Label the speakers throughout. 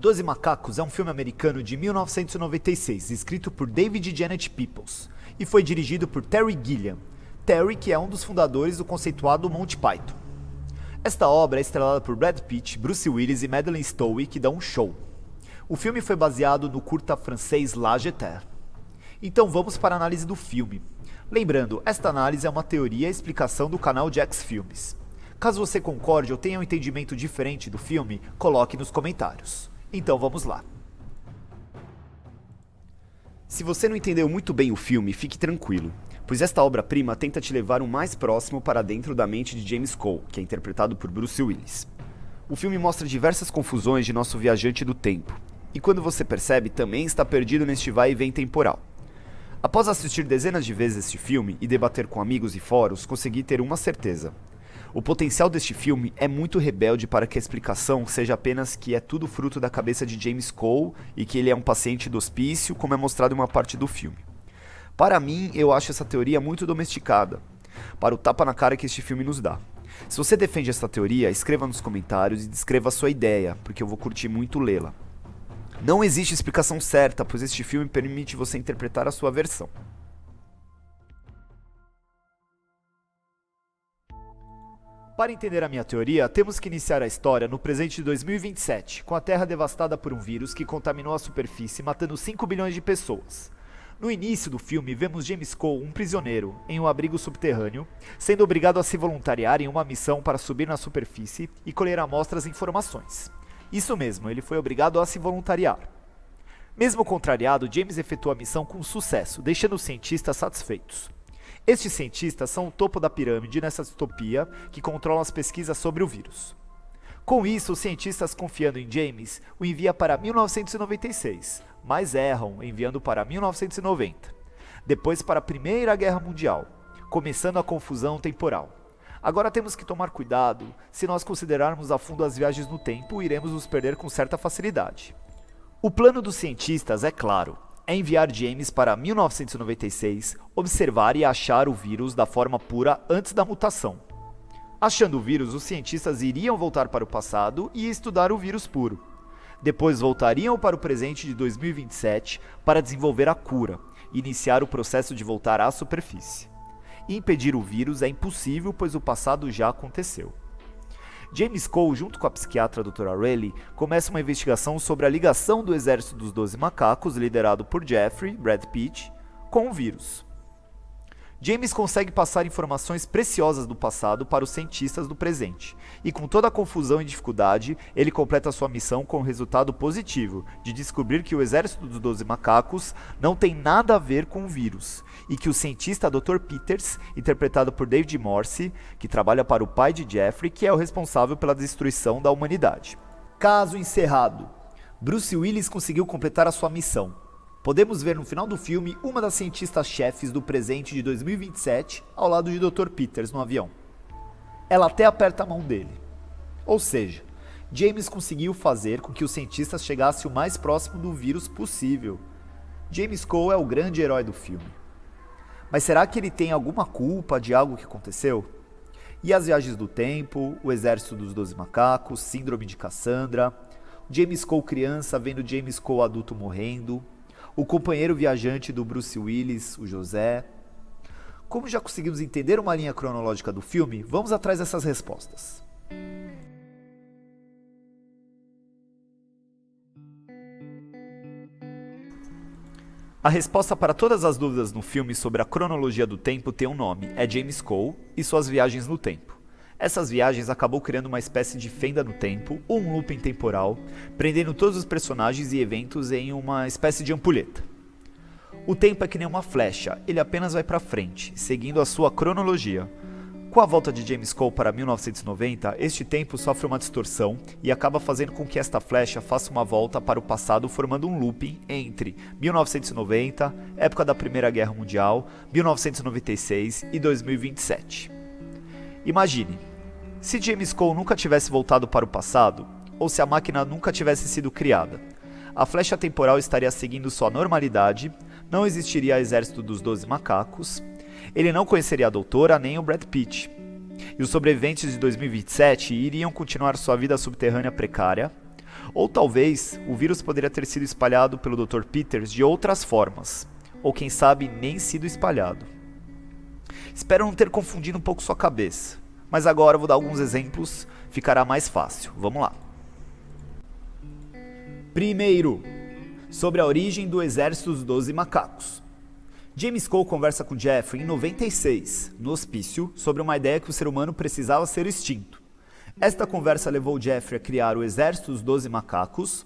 Speaker 1: Doze Macacos é um filme americano de 1996, escrito por David Janet Peoples, e foi dirigido por Terry Gilliam. Terry, que é um dos fundadores do conceituado Monty Python. Esta obra é estrelada por Brad Pitt, Bruce Willis e Madeleine Stowe, que dão um show. O filme foi baseado no curta francês La Jetée. Então vamos para a análise do filme. Lembrando, esta análise é uma teoria e explicação do canal Jax Filmes. Caso você concorde ou tenha um entendimento diferente do filme, coloque nos comentários. Então vamos lá.
Speaker 2: Se você não entendeu muito bem o filme, fique tranquilo, pois esta obra-prima tenta te levar o mais próximo para dentro da mente de James Cole, que é interpretado por Bruce Willis. O filme mostra diversas confusões de nosso viajante do tempo, e quando você percebe, também está perdido neste vai e vem temporal. Após assistir dezenas de vezes este filme e debater com amigos e fóruns, consegui ter uma certeza. O potencial deste filme é muito rebelde para que a explicação seja apenas que é tudo fruto da cabeça de James Cole e que ele é um paciente do hospício, como é mostrado em uma parte do filme. Para mim, eu acho essa teoria muito domesticada, para o tapa na cara que este filme nos dá. Se você defende essa teoria, escreva nos comentários e descreva a sua ideia, porque eu vou curtir muito lê-la. Não existe explicação certa, pois este filme permite você interpretar a sua versão.
Speaker 1: Para entender a minha teoria, temos que iniciar a história no presente de 2027, com a Terra devastada por um vírus que contaminou a superfície, matando 5 bilhões de pessoas. No início do filme, vemos James Cole, um prisioneiro, em um abrigo subterrâneo, sendo obrigado a se voluntariar em uma missão para subir na superfície e colher amostras e informações. Isso mesmo, ele foi obrigado a se voluntariar. Mesmo contrariado, James efetua a missão com sucesso, deixando os cientistas satisfeitos. Estes cientistas são o topo da pirâmide nessa distopia que controlam as pesquisas sobre o vírus. Com isso, os cientistas, confiando em James, o envia para 1996, mas erram, enviando para 1990. Depois para a Primeira Guerra Mundial, começando a confusão temporal. Agora temos que tomar cuidado, se nós considerarmos a fundo as viagens no tempo, iremos nos perder com certa facilidade. O plano dos cientistas é claro. É enviar James para 1996, observar e achar o vírus da forma pura antes da mutação. Achando o vírus, os cientistas iriam voltar para o passado e estudar o vírus puro. Depois voltariam para o presente de 2027 para desenvolver a cura e iniciar o processo de voltar à superfície. Impedir o vírus é impossível, pois o passado já aconteceu. James Cole, junto com a psiquiatra Dra. Rayleigh, começa uma investigação sobre a ligação do exército dos 12 macacos, liderado por Jeffrey, Brad Pitt, com o vírus. James consegue passar informações preciosas do passado para os cientistas do presente, e com toda a confusão e dificuldade, ele completa sua missão com o resultado positivo de descobrir que o exército dos 12 macacos não tem nada a ver com o vírus, e que o cientista Dr. Peters, interpretado por David Morse, que trabalha para o pai de Jeffrey, que é o responsável pela destruição da humanidade. Caso encerrado. Bruce Willis conseguiu completar a sua missão. Podemos ver no final do filme uma das cientistas-chefes do presente de 2027 ao lado de Dr. Peters no avião. Ela até aperta a mão dele. Ou seja, James conseguiu fazer com que os cientistas chegassem o mais próximo do vírus possível. James Cole é o grande herói do filme. Mas será que ele tem alguma culpa de algo que aconteceu? E as viagens do tempo, o exército dos 12 macacos, síndrome de Cassandra, James Cole criança vendo James Cole adulto morrendo, o companheiro viajante do Bruce Willis, o José. Como já conseguimos entender uma linha cronológica do filme, vamos atrás dessas respostas. A resposta para todas as dúvidas no filme sobre a cronologia do tempo tem um nome, é James Cole e suas viagens no tempo. Essas viagens acabou criando uma espécie de fenda no tempo, ou um looping temporal, prendendo todos os personagens e eventos em uma espécie de ampulheta. O tempo é que nem uma flecha, ele apenas vai para frente, seguindo a sua cronologia. Com a volta de James Cole para 1990, este tempo sofre uma distorção e acaba fazendo com que esta flecha faça uma volta para o passado, formando um looping entre 1990, época da Primeira Guerra Mundial, 1996 e 2027. Imagine, se James Cole nunca tivesse voltado para o passado, ou se a máquina nunca tivesse sido criada, a flecha temporal estaria seguindo sua normalidade, não existiria exército dos 12 macacos, ele não conheceria a doutora nem o Brad Pitt, e os sobreviventes de 2027 iriam continuar sua vida subterrânea precária, Ou talvez o vírus poderia ter sido espalhado pelo Dr. Peters de outras formas, ou quem sabe nem sido espalhado. Espero não ter confundido um pouco sua cabeça, mas agora eu vou dar alguns exemplos, ficará mais fácil. Vamos lá. Primeiro, sobre a origem do exército dos 12 macacos. James Cole conversa com Jeffrey em 96, no hospício, sobre uma ideia que o ser humano precisava ser extinto. Esta conversa levou Jeffrey a criar o exército dos 12 macacos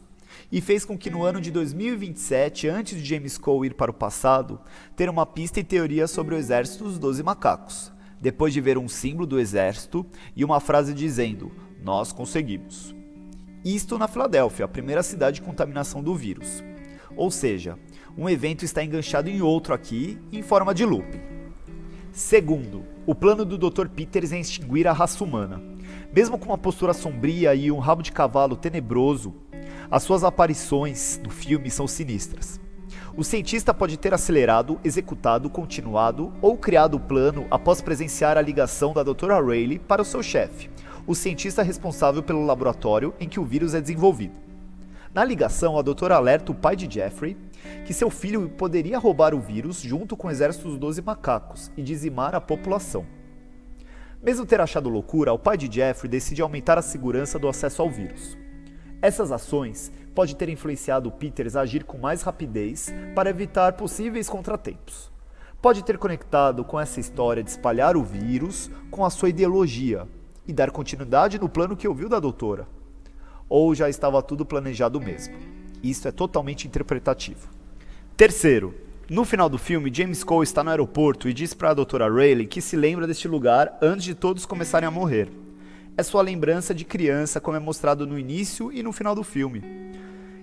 Speaker 1: e fez com que no ano de 2027, antes de James Cole ir para o passado, ter uma pista e teoria sobre o exército dos 12 macacos, depois de ver um símbolo do exército e uma frase dizendo, "Nós conseguimos." Isto na Filadélfia, a primeira cidade de contaminação do vírus. Ou seja, um evento está enganchado em outro aqui, em forma de looping. Segundo, o plano do Dr. Peters é extinguir a raça humana. Mesmo com uma postura sombria e um rabo de cavalo tenebroso, as suas aparições no filme são sinistras. O cientista pode ter acelerado, executado, continuado ou criado o plano após presenciar a ligação da Dra. Rayleigh para o seu chefe, o cientista responsável pelo laboratório em que o vírus é desenvolvido. Na ligação, a doutora alerta o pai de Jeffrey que seu filho poderia roubar o vírus junto com o exército dos 12 macacos e dizimar a população. Mesmo ter achado loucura, o pai de Jeffrey decide aumentar a segurança do acesso ao vírus. Essas ações podem ter influenciado Peters a agir com mais rapidez para evitar possíveis contratempos. Pode ter conectado com essa história de espalhar o vírus com a sua ideologia e dar continuidade no plano que ouviu da doutora. Ou já estava tudo planejado mesmo. Isso é totalmente interpretativo. Terceiro, no final do filme, James Cole está no aeroporto e diz para a Dra. Rayleigh que se lembra deste lugar antes de todos começarem a morrer. É sua lembrança de criança, como é mostrado no início e no final do filme.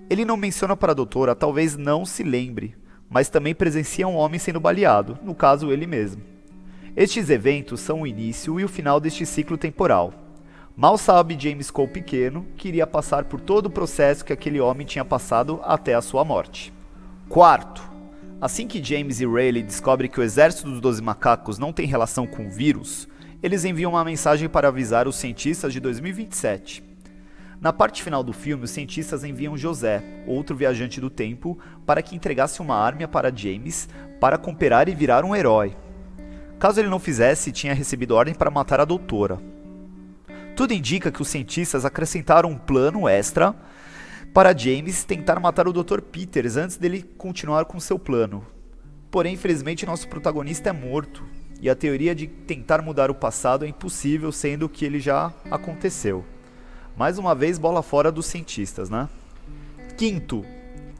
Speaker 1: Ele não menciona para a doutora, talvez não se lembre, mas também presencia um homem sendo baleado, no caso ele mesmo. Estes eventos são o início e o final deste ciclo temporal. Mal sabe James Cole pequeno que iria passar por todo o processo que aquele homem tinha passado até a sua morte. Quarto, assim que James e Rayleigh descobrem que o exército dos 12 macacos não tem relação com o vírus, eles enviam uma mensagem para avisar os cientistas de 2027. Na parte final do filme, os cientistas enviam José, outro viajante do tempo, para que entregasse uma arma para James para cooperar e virar um herói. Caso ele não fizesse, tinha recebido ordem para matar a doutora. Tudo indica que os cientistas acrescentaram um plano extra para James tentar matar o Dr. Peters antes dele continuar com seu plano. Porém, infelizmente, nosso protagonista é morto, e a teoria de tentar mudar o passado é impossível, sendo que ele já aconteceu. Mais uma vez, bola fora dos cientistas, né? Quinto,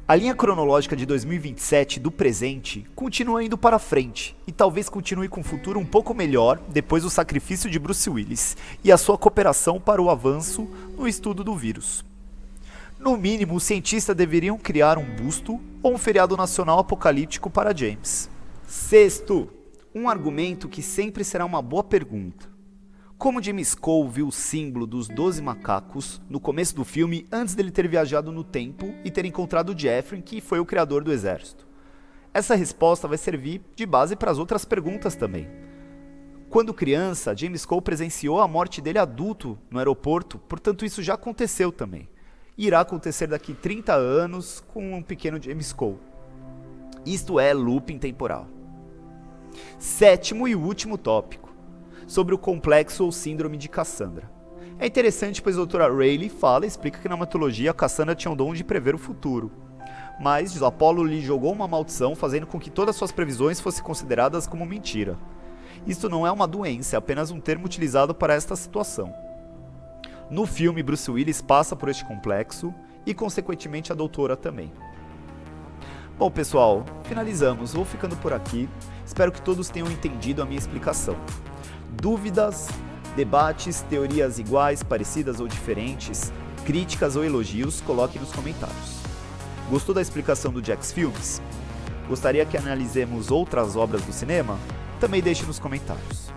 Speaker 1: a linha cronológica de 2027 do presente continua indo para frente, e talvez continue com um futuro um pouco melhor depois do sacrifício de Bruce Willis e a sua cooperação para o avanço no estudo do vírus. No mínimo, os cientistas deveriam criar um busto ou um feriado nacional apocalíptico para James. Sexto, um argumento que sempre será uma boa pergunta. Como James Cole viu o símbolo dos 12 macacos no começo do filme antes dele ter viajado no tempo e ter encontrado Jeffrey, que foi o criador do exército? Essa resposta vai servir de base para as outras perguntas também. Quando criança, James Cole presenciou a morte dele adulto no aeroporto, portanto isso já aconteceu também. Irá acontecer daqui 30 anos com um pequeno James Cole. Isto é looping temporal. Sétimo e último tópico, sobre o complexo ou síndrome de Cassandra. É interessante pois a Dra. Rayleigh explica que na mitologia Cassandra tinha o dom de prever o futuro. Mas Apolo lhe jogou uma maldição fazendo com que todas suas previsões fossem consideradas como mentira. Isto não é uma doença, é apenas um termo utilizado para esta situação. No filme, Bruce Willis passa por este complexo e, consequentemente, a doutora também. Bom, pessoal, finalizamos. Vou ficando por aqui. Espero que todos tenham entendido a minha explicação. Dúvidas, debates, teorias iguais, parecidas ou diferentes, críticas ou elogios, coloque nos comentários. Gostou da explicação do Jax Filmes? Gostaria que analisemos outras obras do cinema? Também deixe nos comentários.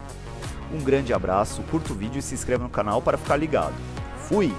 Speaker 1: Um grande abraço, curta o vídeo e se inscreva no canal para ficar ligado. Fui!